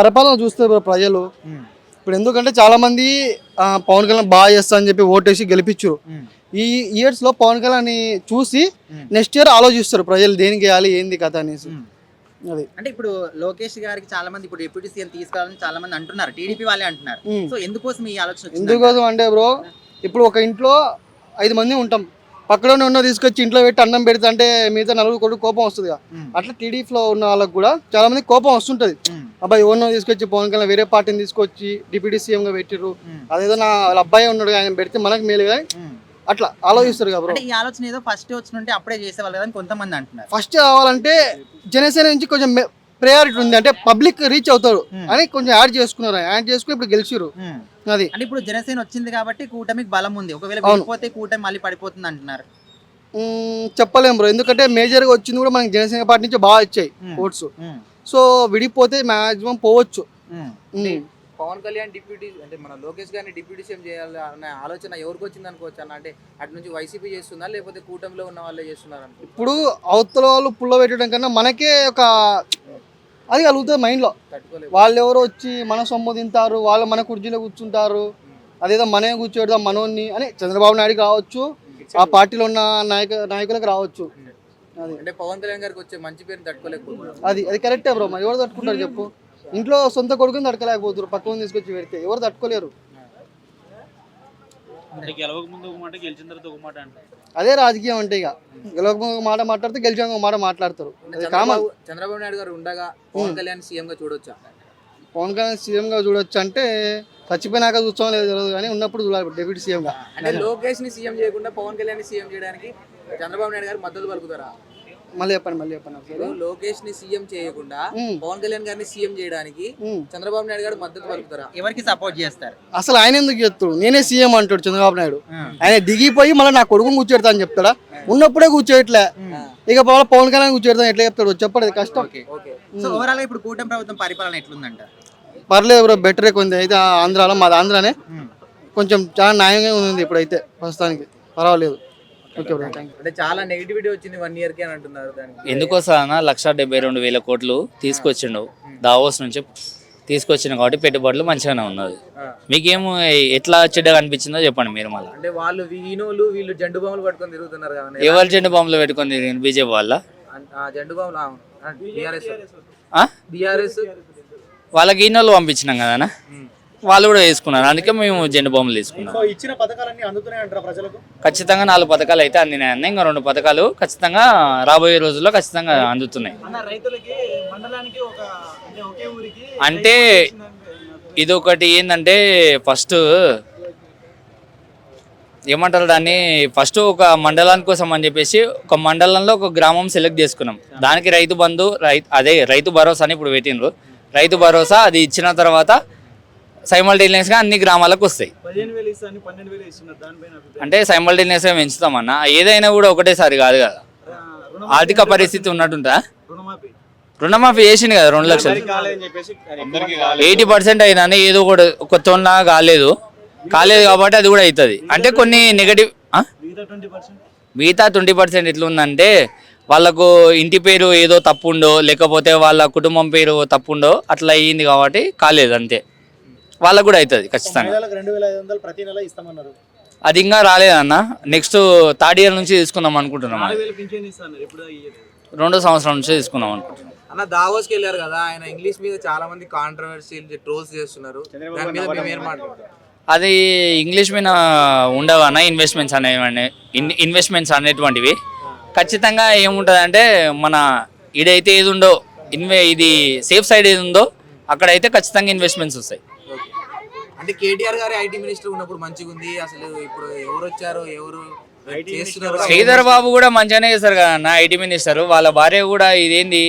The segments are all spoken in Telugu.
పరిపాలన చూస్తే ప్రజలు ఇప్పుడు ఎందుకంటే చాలా మంది పవన్ కళ్యాణ్ బాగా చేస్తా అని చెప్పి ఓటేసి గెలిపించారు. ఈ ఇయర్స్ లో పవన్ కళ్యాణ్ చూసి నెక్స్ట్ ఇయర్ ఆలోచిస్తారు ప్రజలు దేనికి వేయాలి ఏంది కథ అనేసి. అది అంటే ఇప్పుడు లోకేష్ గారికి చాలా మంది ఇప్పుడు డిప్యూటీ సీఎం తీసుకోవాలని చాలా మంది అంటున్నారు, టీడీపీ వాళ్ళే అంటున్నారు. సో ఎందుకోసం ఈ ఆలోచన వచ్చింది? ఎందుకోసం అంటే బ్రో, ఇప్పుడు ఒక ఇంట్లో 5 మంది ఉంటాం, పక్కలోనే ఉన్న తీసుకొచ్చి ఇంట్లో పెట్టి అన్నం పెడితే అంటే మిగతా నలుగురు కొడుకు కోపం వస్తుంది. అట్లా టీడీపీలో ఉన్న వాళ్ళకి కూడా చాలా మంది కోపం వస్తుంటది. అబ్బాయి ఎవరినో తీసుకొచ్చి పవన్ కళ్యాణ్ వేరే పార్టీని తీసుకొచ్చి డిప్యూటీ సీఎం గా పెట్టిర్రు, అదేదో నా వాళ్ళ అబ్బాయి ఉన్నాడు ఆయన పెడితే మనకు మేలు కానీ అట్లా ఆలోచిస్తారు కదా. ఈ ఆలోచన ఏదో ఫస్ట్ వచ్చినుంటే అప్పుడే చేసేవాళ్ళు కదా అని కొంతమంది అంటున్నారు. ఫస్ట్ కావాలంటే జనసేన నుంచి కొంచెం ప్రయారిటీ ఉంది అంటే పబ్లిక్ రీచ్ అవుతాడు అని కొంచెం యాడ్ చేసుకున్నారు. యాడ్ చేసుకుని ఇప్పుడు గెలిచిరు. అది అంటే ఇప్పుడు జనసేన వచ్చింది కాబట్టి కూటమికి బలం ఉంది. ఒకవేళ వెళ్ళిపోతే కూటమి మళ్ళీ పడిపోతుంది అంటున్నారు. చెప్పలేం బ్రో, ఎందుకంటే మేజర్ గా వచ్చింది కూడా మనకి జనసేన పార్టీ నుంచి బాగా వచ్చాయి ఓట్స్. సో విడిపోతే మాక్సిమం పోవచ్చు. పవన్ కళ్యాణ్ డిప్యూటీ అంటే మన లోకేష్ గారిని డిప్యూటీ సీఎం చేయాలి అన్న ఆలోచన ఎవరికి వచ్చింది అనుకోవచ్చు అన్న? అంటే అటు నుంచి వైసీపీ చేస్తుందా లేకపోతే కూటమిలో ఉన్న వాళ్ళే చేస్తున్నారు? ఇప్పుడు అవతల వాళ్ళు పుల్ల పెట్టడం కన్నా మనకే ఒక అది కలుగుతుంది మైండ్ లో. వాళ్ళు ఎవరో వచ్చి మన సొమ్ము తింటారు, వాళ్ళు మన కుర్చీలో కూర్చుంటారు, అదేదో మనమే కూర్చోడదాం మనోన్ని అని చంద్రబాబు నాయుడు కావచ్చు, ఆ పార్టీలో ఉన్న నాయకులకు రావచ్చు. అది అంటే పవన్ కళ్యాణ్ గారికి వచ్చే మంచి పేరు తట్టుకోలేకపోతున్నారు. అది కరెక్టే బ్రో. మరి ఎవరు తట్టుకుంటారు చెప్పు? ఇంట్లో సొంత కొడుకుని తట్టుకోలేకపోతున్నారు, పక్కన తీసుకొచ్చి పెడితే ఎవరు తట్టుకోలేరు. అదే రాజకీయం అంటే ఇక గెలవక ఒక మాట మాట్లాడితే గెలిచాక ఒక మాట మాట్లాడతారు. చంద్రబాబు నాయుడు గారు ఉండగా పవన్ కళ్యాణ్ సీఎం గా చూడొచ్చా? పవన్ కళ్యాణ్ సీఎం గా చూడొచ్చు అంటే చచ్చిపోయినాక చూస్తాం లేదు తెలియదు కానీ ఉన్నప్పుడు చూడాలి డిప్యూటీ సీఎం గా. అంటే లోకేష్ ని సీఎం చేయకుండా పవన్ కళ్యాణ్ సీఎం చేయడానికి చంద్రబాబు నాయుడు గారు మద్దతు పలుకుతారా? మళ్ళీ చెప్పండి. లోకేష్ ని సీఎం చేయకుండా పవన్ కళ్యాణ్ గారిని సీఎం చేయడానికి చంద్రబాబు నాయుడు గారు మద్దతు పలుకుతారా? ఎవరికి సపోర్ట్ చేస్తారు? అసలు ఆయన ఎందుకు చెప్తాడు? నేనే సీఎం అంటాడు చంద్రబాబు నాయుడు. ఆయన దిగిపోయి మళ్ళీ నా కొడుకుని కూర్చోడతా అని చెప్తాడా? ఉన్నప్పుడే కూర్చోయట్లే, ఇక పవన్ కళ్యాణ్ కూర్చోడతా ఎట్లా చెప్తాడు? చెప్పండి, కష్టం. సో ఓవరాల్ ఇప్పుడు కూటమి ప్రభుత్వం పరిపాలన ఎట్లుందంట? పర్లేదు బ్రో, బెటరే కొంచెం. అయితే ఆంధ్రాలో మాది ఆంధ్రానే, కొంచెం చాలా న్యాయంగా ఉంది ఇప్పుడైతే ప్రస్తుతానికి, పర్వాలేదు. అంటే చాలా నెగిటివిటీ వచ్చింది 1 year కి అని అంటున్నారు. ఎందుకోసం 1,72,000 కోట్లు తీసుకొచ్చిండు దావోస్ నుంచి తీసుకొచ్చిన కాబట్టి పెట్టుబడులు మంచిగానే ఉన్నది. మీకేమో ఎట్లా చెడ్డగా అనిపించిందో చెప్పండి మీరు మళ్ళీ. అంటే వాళ్ళు వీళ్ళు జెండు బాంబులు పట్టుకొని తిరుగుతున్నారు కదా. ఎవరు జెండు బాంబులు పెట్టుకొని తిరిగింది? బీజేపీ వాళ్ళ జెండు బాంబులు బీఆర్ఎస్ వాళ్ళకి ఈనోళ్ళు పంపించినాం కదా, వాళ్ళు కూడా వేసుకున్నారు. అందుకే మేము జెండు బాంబులు తీసుకున్నాం. ఖచ్చితంగా 4 పథకాలు అయితే అందినాయి. ఇంకా 2 పథకాలు ఖచ్చితంగా రాబోయే రోజుల్లో ఖచ్చితంగా అందుతున్నాయి. అంటే ఇదొకటి ఏంటంటే ఫస్ట్ ఏమంటారు దాన్ని, ఫస్ట్ ఒక మండలానికి కోసం అని చెప్పేసి ఒక మండలంలో ఒక గ్రామం సెలెక్ట్ చేసుకున్నాం. దానికి రైతు బంధు అదే రైతు భరోసా అని ఇప్పుడు పెట్టిండ్రు. రైతు భరోసా అది ఇచ్చిన తర్వాత సైమల్టేనియస్గా అన్ని గ్రామాలకు వస్తాయి. అంటే సైమల్టేనియస్గా పెంచుతామన్నా, ఏదైనా కూడా ఒకటేసారి కాదు కదా, ఆర్థిక పరిస్థితి ఉన్నట్టుంటా. రుణమాఫీ చేసింది కదా 2 లక్షలు, 80% అయినా ఏదో కూడా కొత్త కాలేదు కాబట్టి అది కూడా అవుతుంది. అంటే కొన్ని నెగటివ్, మిగతా 20% ఎట్లుందంటే వాళ్ళకు ఇంటి పేరు ఏదో తప్పుండో లేకపోతే వాళ్ళ కుటుంబం పేరు తప్పుండో అట్లా అయ్యింది కాబట్టి కాలేదు, అంతే. వాళ్ళకు కూడా అవుతుంది ఖచ్చితంగా. అది ఇంకా రాలేదన్న, నెక్స్ట్ 3rd year నుంచి తీసుకుందాం అనుకుంటున్నాం. 2వ సంవత్సరం నుంచి తీసుకుందాం అనుకుంటున్నాం. అన్న దావోస్కి వెళ్ళారు కదా, ఆయన ఇంగ్లీష్ మీద చాలా మంది కాంట్రవర్సీ ట్రోల్స్ చేస్తున్నారు. అది ఇంగ్లీష్ మీద ఉండవన్న ఇన్వెస్ట్మెంట్స్ అనేటువంటివి ఖచ్చితంగా ఏముంటుంది అంటే మన ఇదైతే ఏది ఉందో ఇది సేఫ్ సైడ్ ఏది ఉందో అక్కడైతే ఖచ్చితంగా ఇన్వెస్ట్మెంట్స్ వస్తాయి. అంటే కేటీఆర్ గారి ఐటీ మినిస్టర్ ఉన్నప్పుడు మంచిగా ఉంది, అసలు ఇప్పుడు ఎవరు వచ్చారు ఎవరు శ్రీధర్ బాబు కూడా మంచిగానే చేస్తారు కదా అన్న ఐటీ మినిస్టర్. వాళ్ళ భార్య కూడా ఇదేంది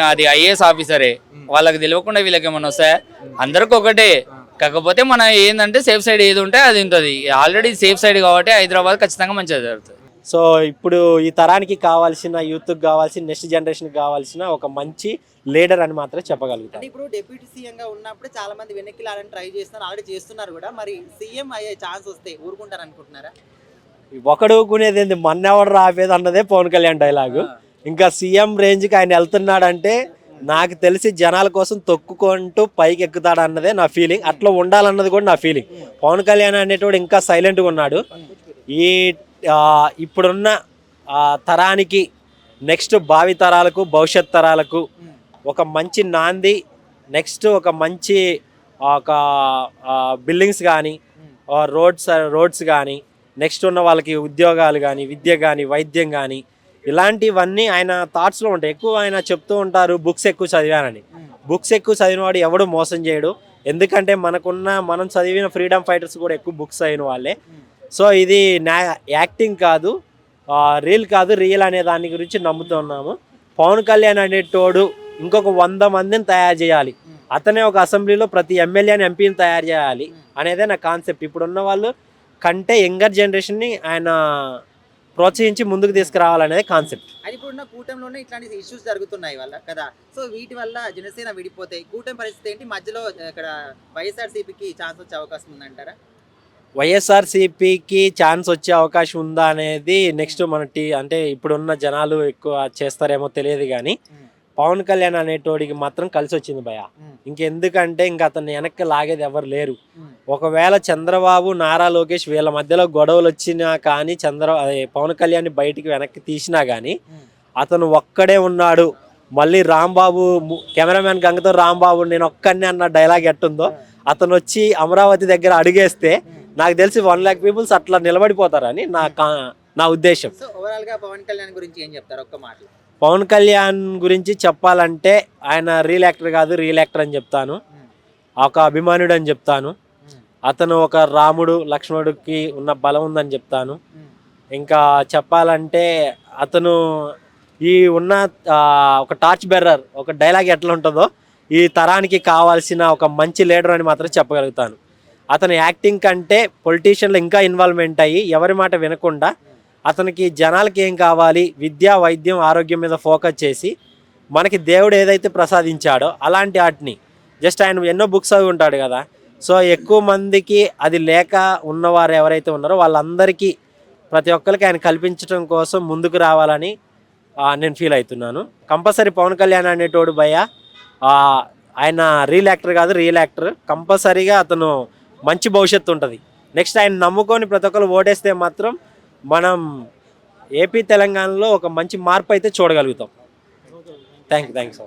అది IAS ఆఫీసరే. వాళ్ళకి తెలియకుండా వీళ్ళకి ఏమన్నా వస్తాయా? అందరికి ఒకటే, కాకపోతే మన ఏంటంటే సేఫ్ సైడ్ ఏది ఉంటే అది ఉంటుంది. ఆల్రెడీ సేఫ్ సైడ్ కాబట్టి హైదరాబాద్ ఖచ్చితంగా మంచిగా జరుగుతుంది. సో ఇప్పుడు ఈ తరానికి కావాల్సిన యూత్కి కావాల్సిన నెక్స్ట్ జనరేషన్కి కావాల్సిన ఒక మంచి లీడర్ అని మాత్రం చెప్పగలుగుతాం. ఇప్పుడు డిప్యూటీ సీఎం గా ఉన్నప్పుడు చాలా మంది వెనక్కి లాడని ట్రై చేస్తున్నారు, ఆల్రెడీ చేస్తున్నారు కూడా. మరి సీఎం అయ్యే ఛాన్స్ వస్తే ఊరుకుంటారు అనుకుంటున్నారా? ఒకడు ఊకునేది ఏంది, మన్నెవడు రాపేది అన్నదే పవన్ కళ్యాణ్ డైలాగు. ఇంకా సీఎం రేంజ్కి ఆయన వెళ్తున్నాడంటే నాకు తెలిసి జనాల కోసం తొక్కుకుంటూ పైకి ఎక్కుతాడు అన్నదే నా ఫీలింగ్. అట్లా ఉండాలన్నది కూడా నా ఫీలింగ్. పవన్ కళ్యాణ్ అనేటోడు ఇంకా సైలెంట్గా ఉన్నాడు. ఈ ఇప్పుడున్న తరానికి, నెక్స్ట్ భావి తరాలకు, భవిష్యత్ తరాలకు ఒక మంచి నాంది, నెక్స్ట్ ఒక మంచి ఒక బిల్డింగ్స్ కానీ, రోడ్స్ కానీ, నెక్స్ట్ ఉన్న వాళ్ళకి ఉద్యోగాలు కానీ, విద్య కానీ, వైద్యం కానీ, ఇలాంటివన్నీ ఆయన థాట్స్లో ఉంటాయి. ఎక్కువ ఆయన చెప్తూ ఉంటారు బుక్స్ ఎక్కువ చదివానని. బుక్స్ ఎక్కువ చదివినవాడు ఎవడు మోసం చేయడు. ఎందుకంటే మనం చదివిన ఫ్రీడమ్ ఫైటర్స్ కూడా ఎక్కువ బుక్స్ చదివిన వాళ్ళే. సో ఇది యాక్టింగ్ కాదు, రియల్ అనే దాని గురించి నమ్ముతున్నాము. పవన్ కళ్యాణ్ అనేటోడు ఇంకొక 100 మందిని తయారు చేయాలి. అతనే ఒక అసెంబ్లీలో ప్రతి ఎమ్మెల్యేని, ఎంపీని తయారు చేయాలి అనేదే నా కాన్సెప్ట్. ఇప్పుడున్న వాళ్ళు కంటే యంగర్ జనరేషన్ని ఆయన ప్రోత్సహించి ముందుకు తీసుకురావాలనేది కాన్సెప్ట్. అది ఇప్పుడున్న కూటమిలోనే ఇట్లాంటి ఇష్యూస్ జరుగుతున్నాయి వల్ల కదా. సో వీటి వల్ల జనసేన విడిపోతే కూటమి పరిస్థితి ఏంటి? మధ్యలో ఇక్కడ వైఎస్ఆర్సీపీకి ఛాన్స్ వచ్చే అవకాశం ఉందంటారా? వైఎస్ఆర్సీపీకి ఛాన్స్ వచ్చే అవకాశం ఉందా అనేది నెక్స్ట్ అంటే ఇప్పుడున్న జనాలు ఎక్కువ చేస్తారేమో తెలియదు, కానీ పవన్ కళ్యాణ్ అనేటోడికి మాత్రం కలిసి వచ్చింది భయ. ఇంకెందుకంటే అతన్ని వెనక్కి లాగేది ఎవరు లేరు. ఒకవేళ చంద్రబాబు, నారా లోకేష్ వీళ్ళ మధ్యలో గొడవలు వచ్చినా కానీ పవన్ కళ్యాణ్ బయటికి వెనక్కి తీసినా కానీ అతను ఒక్కడే ఉన్నాడు. మళ్ళీ రాంబాబు, కెమెరామ్యాన్ గంగతో రాంబాబు నేను ఒక్కడినే అన్న డైలాగ్ ఎట్టుందో, అతను వచ్చి అమరావతి దగ్గర అడుగేస్తే నాకు తెలిసి 1 lakh పీపుల్స్ అట్లా నిలబడిపోతారని నా ఉద్దేశం. సో ఓవరాల్ గా పవన్ కళ్యాణ్ గురించి ఏం చెప్తారు ఒక్క మాట? పవన్ కళ్యాణ్ గురించి చెప్పాలంటే ఆయన రియల్ యాక్టర్ కాదు, రియల్ యాక్టర్ అని చెప్తాను. ఒక అభిమానుడు అని చెప్తాను. అతను ఒక రాముడు, లక్ష్మణుడికి ఉన్న బలం ఉందని చెప్తాను. ఇంకా చెప్పాలంటే అతను ఉన్న ఒక టార్చ్ బెర్రర్, ఒక డైలాగ్ ఎట్లా ఉంటుందో ఈ తరానికి కావాల్సిన ఒక మంచి లీడర్ అని మాత్రం చెప్పగలుగుతాను. అతను యాక్టింగ్ కంటే పొలిటీషియన్లో ఇంకా ఇన్వాల్వ్మెంట్ అయ్యి ఎవరి మాట వినకుండా అతనికి జనాలకి ఏం కావాలి, విద్య, వైద్యం, ఆరోగ్యం మీద ఫోకస్ చేసి మనకి దేవుడు ఏదైతే ప్రసాదించాడో అలాంటి వాటిని జస్ట్ ఆయన ఎన్నో బుక్స్ అవి ఉంటాడు కదా. సో ఎక్కువ మందికి అది లేక ఉన్నవారు ఎవరైతే ఉన్నారో వాళ్ళందరికీ ప్రతి ఒక్కరికి ఆయన కల్పించడం కోసం ముందుకు రావాలని నేను ఫీల్ అవుతున్నాను. కంపల్సరీ పవన్ కళ్యాణ్ అనేటోడు భయ ఆయన రియల్ యాక్టర్ కాదు, రియల్ యాక్టర్. కంపల్సరీగా అతను మంచి భవిష్యత్తు ఉంటుంది. నెక్స్ట్ ఆయన నమ్ముకొని ప్రతి ఒక్కరు ఓటేస్తే మాత్రం మనం ఏపీ తెలంగాణలో ఒక మంచి మార్పు అయితే చూడగలుగుతాం. Thank you.